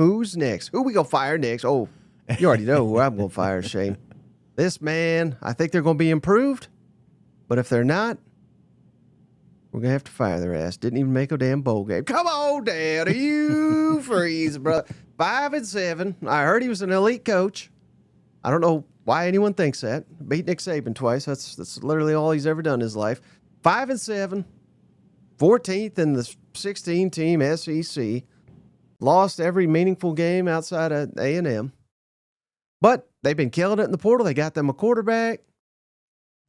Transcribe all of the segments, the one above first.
Who's next? Who we gonna fire next? Oh, you already know who I'm gonna fire, Shane. This man, I think they're gonna be improved, but if they're not, we're gonna have to fire their ass. Didn't even make a damn bowl game. Come on down, Hugh Freeze, bro. 5-7. I heard he was an elite coach. I don't know why anyone thinks that. Beat Nick Saban twice. That's literally all he's ever done in his life. 5-7, 14th in the 16-team SEC. Lost every meaningful game outside of A&M. But they've been killing it in the portal. They got them a quarterback.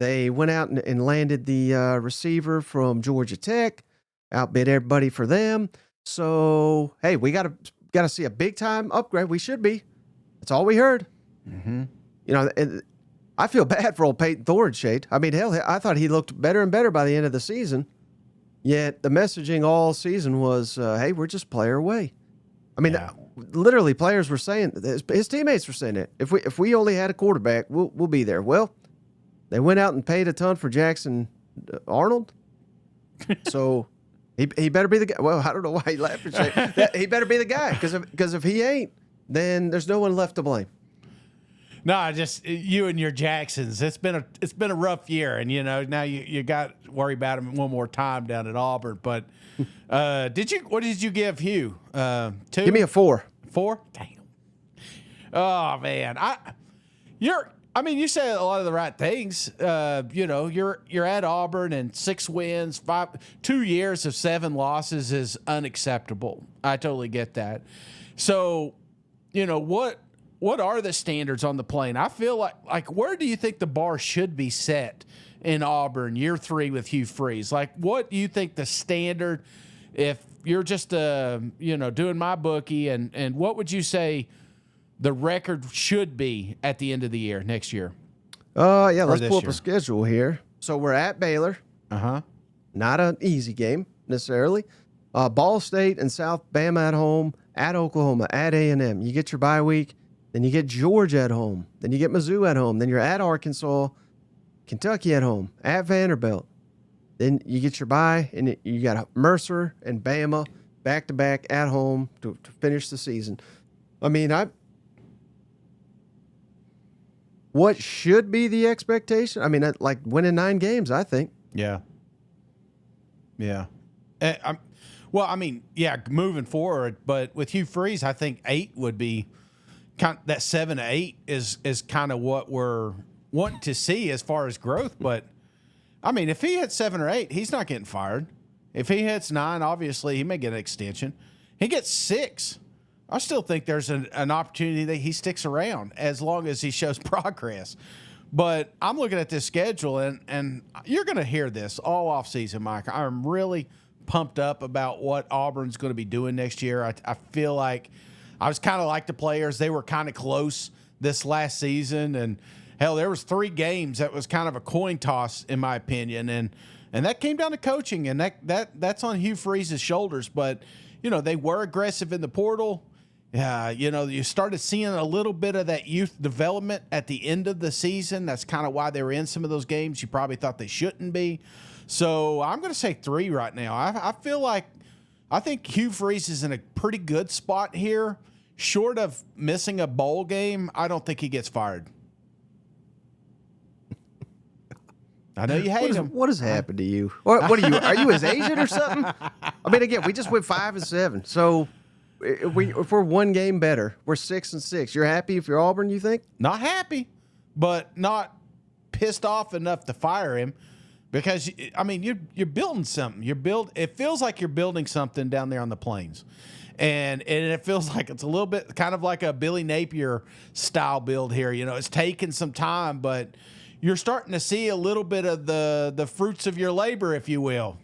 They went out and landed the receiver from Georgia Tech. Outbid everybody for them. So, hey, we got to see a big-time upgrade. We should be. That's all we heard. Mm-hmm. You know, I feel bad for old Peyton Thorne, Shade. I mean, hell, I thought he looked better and better by the end of the season. Yet the messaging all season was, hey, we're just player away. I mean, literally players were saying, his teammates were saying it. If we only had a quarterback, we'll be there. Well, they went out and paid a ton for Jackson Arnold. So he better be the guy. Well, I don't know why he laughed and said he better be the guy because if he ain't, then there's no one left to blame. No, just you and your Jacksons. It's been a rough year, and now you got to worry about him one more time down at Auburn. But what did you give Hugh? 2? Give me a 4. 4? Damn. Oh man, you say a lot of the right things. You're at Auburn and 6 wins, 2 years of 7 losses is unacceptable. I totally get that. So, what are the standards on the plane? I feel like where do you think the bar should be set in Auburn year 3 with Hugh Freeze? Like, what do you think the standard, if you're just doing my bookie, and what would you say the record should be at the end of the year next year? Let's pull up a schedule here. So we're at Baylor. Not an easy game necessarily. Ball State and South Bama at home, at Oklahoma, at A&M. You get your bye week. Then you get Georgia at home. Then you get Mizzou at home. Then you're at Arkansas, Kentucky at home, at Vanderbilt. Then you get your bye, and you got Mercer and Bama back-to-back at home to finish the season. I mean, what should be the expectation? I mean, like winning 9 games, I think. Yeah. Moving forward, but with Hugh Freeze, I think 8 would be that 7 to 8 is kind of what we're wanting to see as far as growth. But I mean, if he hits 7 or 8, he's not getting fired. If he hits 9, obviously he may get an extension. He gets 6. I still think there's an opportunity that he sticks around as long as he shows progress. But I'm looking at this schedule, and you're going to hear this all offseason, Mike. I'm really pumped up about what Auburn's going to be doing next year. I feel like I was kind of like the players. They were kind of close this last season, and hell, there was 3 games that was kind of a coin toss, in my opinion, and that came down to coaching, and that's on Hugh Freeze's shoulders. But they were aggressive in the portal. You started seeing a little bit of that youth development at the end of the season. That's kind of why they were in some of those games you probably thought they shouldn't be. So I'm going to say 3 right now. I think Hugh Freeze is in a pretty good spot here. Short of missing a bowl game, I don't think he gets fired. I know you hate him. What has happened to you? What are you? Are you his agent or something? I mean, again, we just went 5-7. So if we're 1 game better, we're 6-6. You're happy if you're Auburn, you think? Not happy, but not pissed off enough to fire him. Because I mean, you're building something. It feels like you're building something down there on the plains, and it feels like it's a little bit kind of like a Billy Napier style build here. It's taken some time, but you're starting to see a little bit of the fruits of your labor, if you will.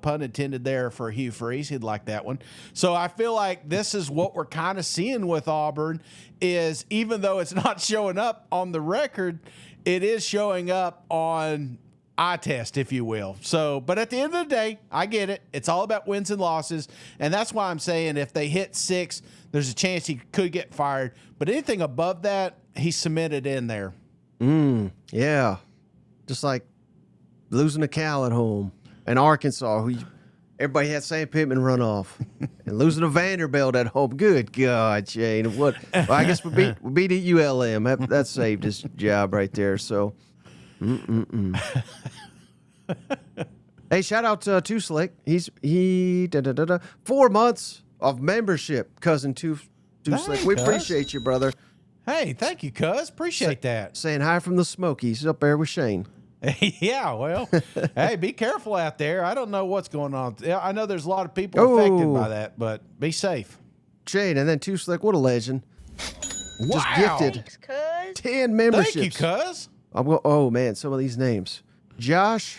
Pun intended there for Hugh Freeze. He'd like that one. So I feel like this is what we're kind of seeing with Auburn. Is even though it's not showing up on the record, it is showing up on eye test, if you will. So, but at the end of the day, I get it. It's all about wins and losses. And that's why I'm saying if they hit 6, there's a chance he could get fired. But anything above that, he's cemented in there. Yeah. Just like losing a Cal at home and Arkansas, who Everybody had Sam Pittman run off. And losing to Vanderbilt at home. Good God, Shane. What? Well, I guess we beat ULM. That saved his job right there. So, Hey, shout out to Too Slick. He 4 months of membership, cousin Too Slick. We appreciate you, brother. Hey, thank you, cuz. Appreciate that. Saying hi from the Smokies. He's up there with Shane. Yeah, well, hey, be careful out there. I don't know what's going on. I know there's a lot of people affected by that, but be safe. Shane, and then Too Slick, what a legend. Wow. Just gifted Thanks, cuz. 10 memberships. Thank you, cuz. Oh, man, some of these names. Josh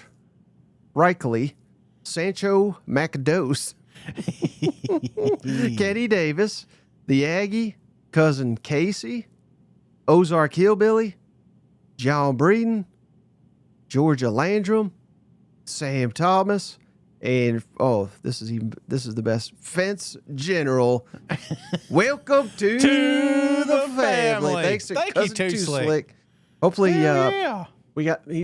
Reichley, Sancho McDose, Kenny Davis, the Aggie, cousin Casey, Ozark Hillbilly, John Breeden, Georgia Landrum, Sam Thomas, and this is the best. Fence General. Welcome to the family. Thanks to Thank cousin you, Too Slick. Slick. Hopefully, Yeah. we got.